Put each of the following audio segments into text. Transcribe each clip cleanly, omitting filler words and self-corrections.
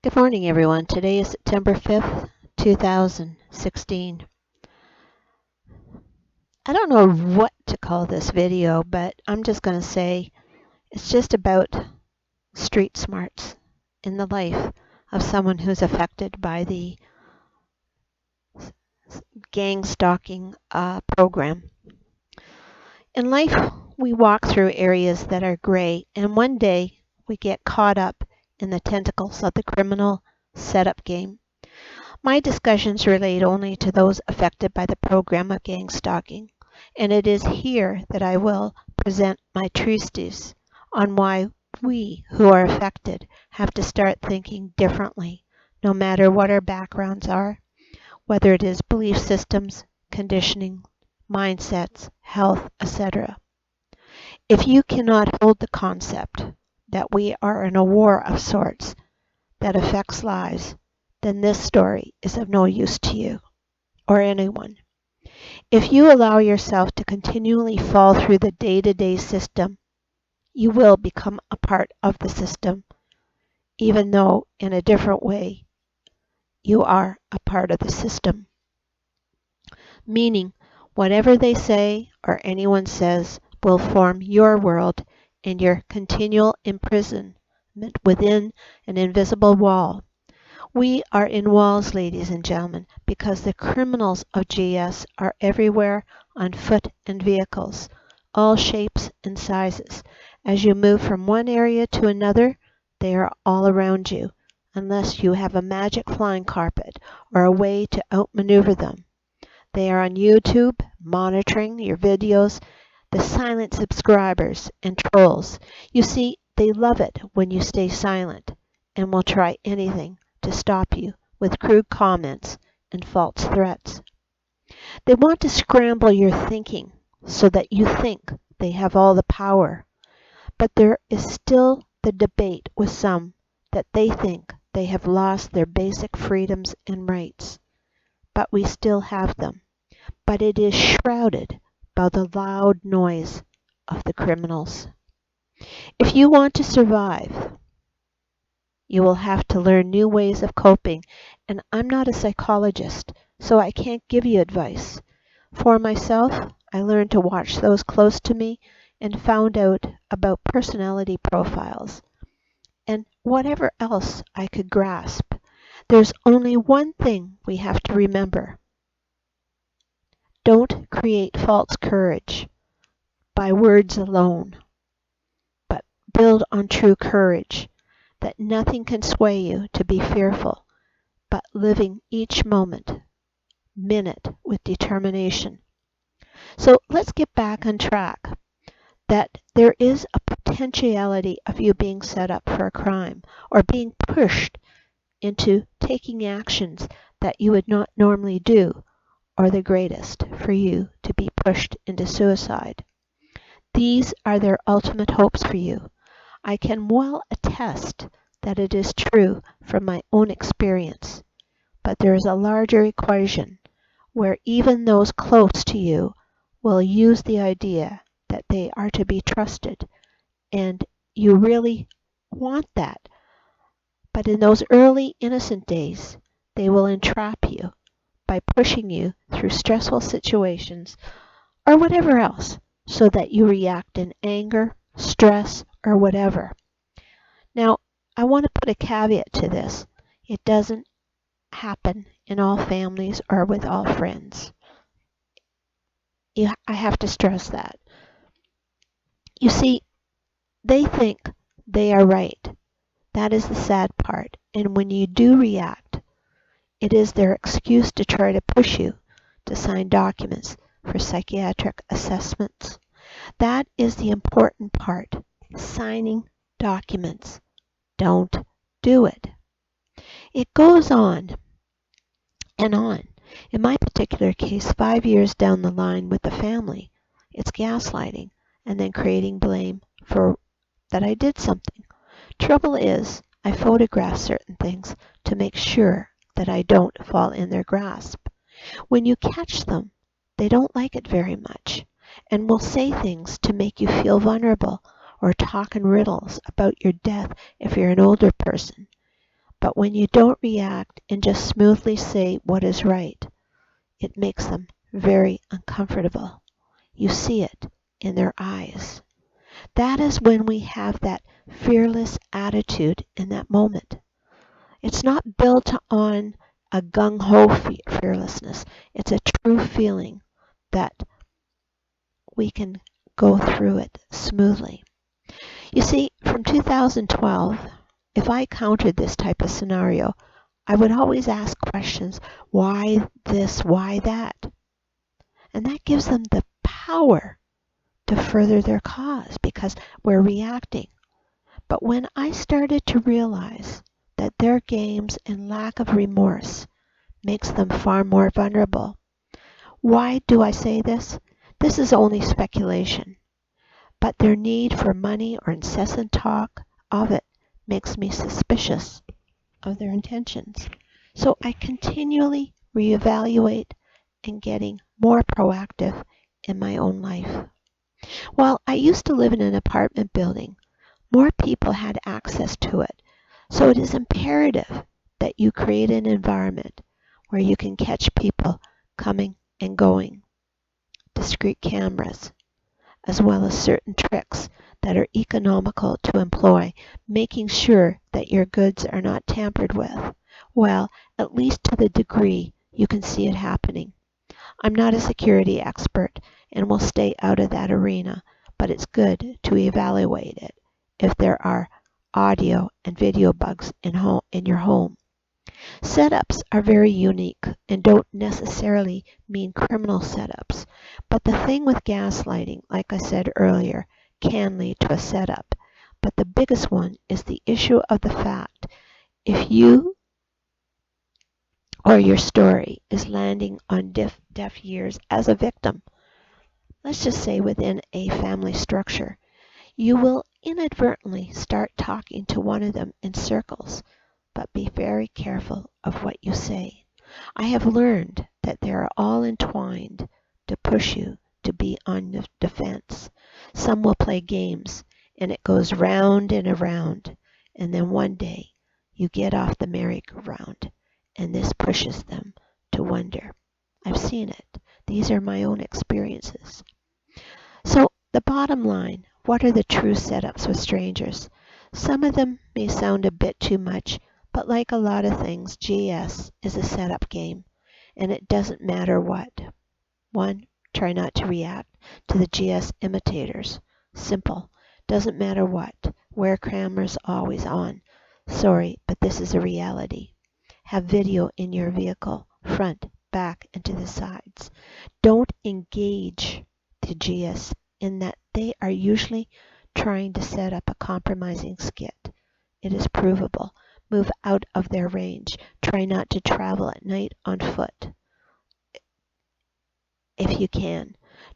Good morning, everyone. Today is September 5th, 2016. I don't know what to call this video, but I'm just going to say it's just about street smarts in the life of someone who's affected by the gang stalking program. In life, we walk through areas that are gray, and one day we get caught up in the tentacles of the criminal setup game. My discussions relate only to those affected by the program of gang stalking, and it is here that I will present my treatise on why we who are affected have to start thinking differently, no matter what our backgrounds are, whether it is belief systems, conditioning, mindsets, health, etc. If you cannot hold the concept that we are in a war of sorts that affects lives, then this story is of no use to you or anyone. If you allow yourself to continually fall through the day-to-day system, you will become a part of the system, even though in a different way you are a part of the system. Meaning, whatever they say or anyone says will form your world and your continual imprisonment within an invisible wall. We are in walls, ladies and gentlemen, because the criminals of GS are everywhere on foot and vehicles, all shapes and sizes. As you move from one area to another, they are all around you, unless you have a magic flying carpet or a way to outmaneuver them. They are on YouTube, monitoring your videos, the silent subscribers and trolls. You see, they love it when you stay silent and will try anything to stop you with crude comments and false threats. They want to scramble your thinking so that you think they have all the power. But there is still the debate with some that they think they have lost their basic freedoms and rights. But we still have them. But it is shrouded by the loud noise of the criminals. If you want to survive, you will have to learn new ways of coping, and I'm not a psychologist, so I can't give you advice. For myself, I learned to watch those close to me and found out about personality profiles and whatever else I could grasp. There's only one thing we have to remember. Don't create false courage by words alone, but build on true courage, that nothing can sway you to be fearful, but living each minute with determination. So let's get back on track, that there is a potentiality of you being set up for a crime or being pushed into taking actions that you would not normally do, or the greatest, for you to be pushed into suicide. These are their ultimate hopes for you. I can well attest that it is true from my own experience, but there is a larger equation where even those close to you will use the idea that they are to be trusted, and you really want that. But in those early innocent days, they will entrap you by pushing you through stressful situations or whatever else, so that you react in anger, stress, or whatever. Now, I want to put a caveat to this. It doesn't happen in all families or with all friends. I have to stress that. You see, they think they are right. That is the sad part. And when you do react, it is their excuse to try to push you to sign documents for psychiatric assessments. That is the important part. Signing documents. Don't do it. It goes on and on. In my particular case, 5 years down the line with the family, it's gaslighting and then creating blame for that I did something. Trouble is, I photograph certain things to make sure that I don't fall in their grasp. When you catch them, they don't like it very much and will say things to make you feel vulnerable or talk in riddles about your death if you're an older person. But when you don't react and just smoothly say what is right, it makes them very uncomfortable. You see it in their eyes. That is when we have that fearless attitude in that moment. It's not built on a gung-ho fearlessness. It's a true feeling that we can go through it smoothly. You see, from 2012, if I encountered this type of scenario, I would always ask questions, why this, why that? And that gives them the power to further their cause because we're reacting. But when I started to realize that their games and lack of remorse makes them far more vulnerable. Why do I say this? This is only speculation. But their need for money or incessant talk of it makes me suspicious of their intentions. So I continually reevaluate and getting more proactive in my own life. While I used to live in an apartment building, more people had access to it. So it is imperative that you create an environment where you can catch people coming and going. Discrete cameras, as well as certain tricks that are economical to employ, making sure that your goods are not tampered with. Well, at least to the degree you can see it happening. I'm not a security expert and will stay out of that arena, but it's good to evaluate it if there are audio and video bugs in your home. Setups are very unique and don't necessarily mean criminal setups, but the thing with gaslighting, like I said earlier, can lead to a setup. But the biggest one is the issue of the fact if you or your story is landing on deaf ears as a victim, let's just say within a family structure, you will inadvertently start talking to one of them in circles, but be very careful of what you say. I have learned that they are all entwined to push you to be on the defense. Some will play games, and it goes round and around, and then one day you get off the merry-go-round, and this pushes them to wonder. I've seen it. These are my own experiences. So the bottom line, what are the true setups with strangers? Some of them may sound a bit too much, but like a lot of things, GS is a setup game, and it doesn't matter what. 1. Try not to react to the GS imitators. Simple. Doesn't matter what. Wear cameras always on. Sorry, but this is a reality. Have video in your vehicle, front, back, and to the sides. Don't engage the GS in that they are usually trying to set up a compromising skit. It is provable. Move out of their range. Try not to travel at night on foot. If you can,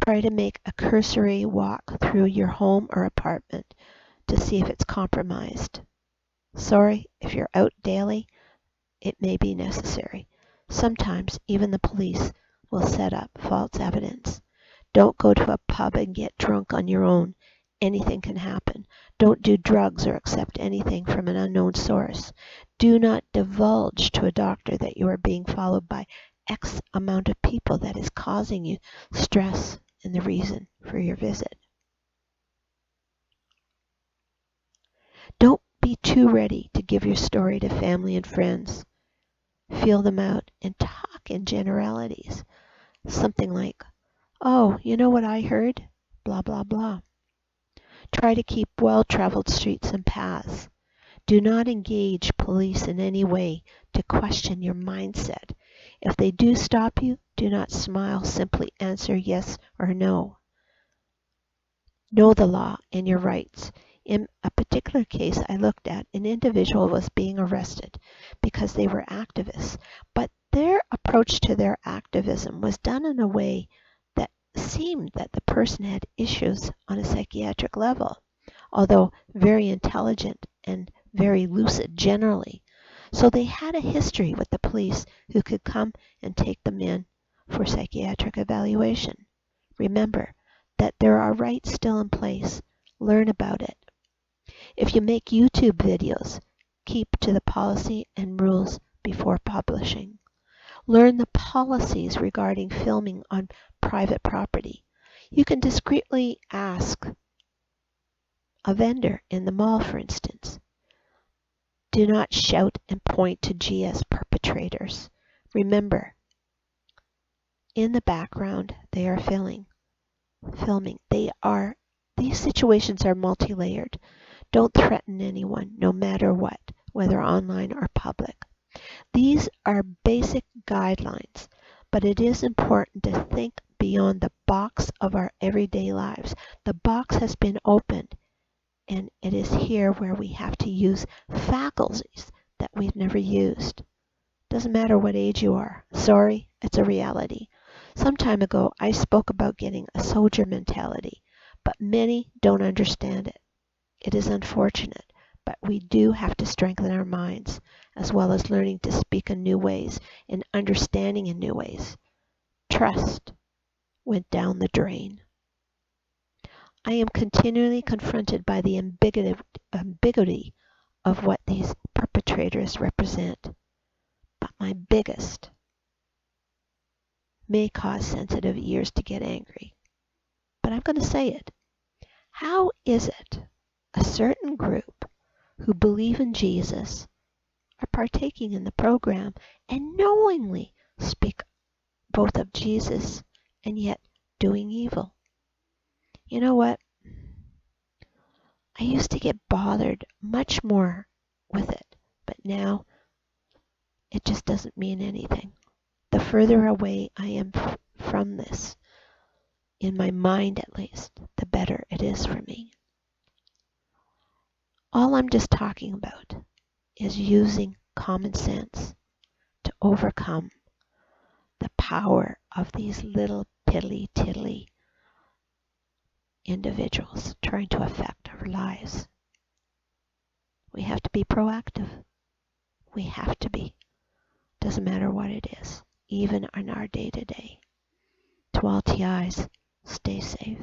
try to make a cursory walk through your home or apartment to see if it's compromised. Sorry, if you're out daily, it may be necessary. Sometimes even the police will set up false evidence. Don't go to a pub and get drunk on your own. Anything can happen. Don't do drugs or accept anything from an unknown source. Do not divulge to a doctor that you are being followed by X amount of people that is causing you stress and the reason for your visit. Don't be too ready to give your story to family and friends. Feel them out and talk in generalities. Something like, oh, you know what I heard? Blah, blah, blah. Try to keep well-traveled streets and paths. Do not engage police in any way to question your mindset. If they do stop you, do not smile. Simply answer yes or no. Know the law and your rights. In a particular case I looked at, an individual was being arrested because they were activists, but their approach to their activism was done in a way that seemed that the person had issues on a psychiatric level, although very intelligent and very lucid generally. So they had a history with the police who could come and take them in for psychiatric evaluation. Remember that there are rights still in place. Learn about it. If you make YouTube videos, Keep to the policy and rules before publishing. Learn the policies regarding filming on private property. You can discreetly ask a vendor in the mall, for instance. Do not shout and point to GS perpetrators. Remember, in the background, they are filming. These situations are multi-layered. Don't threaten anyone, no matter what, whether online or public. These are basic guidelines, but it is important to think beyond the box of our everyday lives. The box has been opened, and it is here where we have to use faculties that we've never used. Doesn't matter what age you are. Sorry, it's a reality. Some time ago, I spoke about getting a soldier mentality, but many don't understand it. It is unfortunate, but we do have to strengthen our minds, as well as learning to speak in new ways and understanding in new ways. Trust went down the drain. I am continually confronted by the ambiguity of what these perpetrators represent. But my biggest may cause sensitive ears to get angry. But I'm going to say it. How is it a certain group who believe in Jesus are partaking in the program and knowingly speak both of Jesus and yet doing evil? You know what? I used to get bothered much more with it, but now it just doesn't mean anything. The further away I am from this, in my mind at least, the better it is for me. All I'm just talking about is using common sense to overcome the power of these little piddly-tiddly individuals trying to affect our lives. We have to be proactive. We have to be. Doesn't matter what it is, even in our day-to-day. To all TIs, stay safe.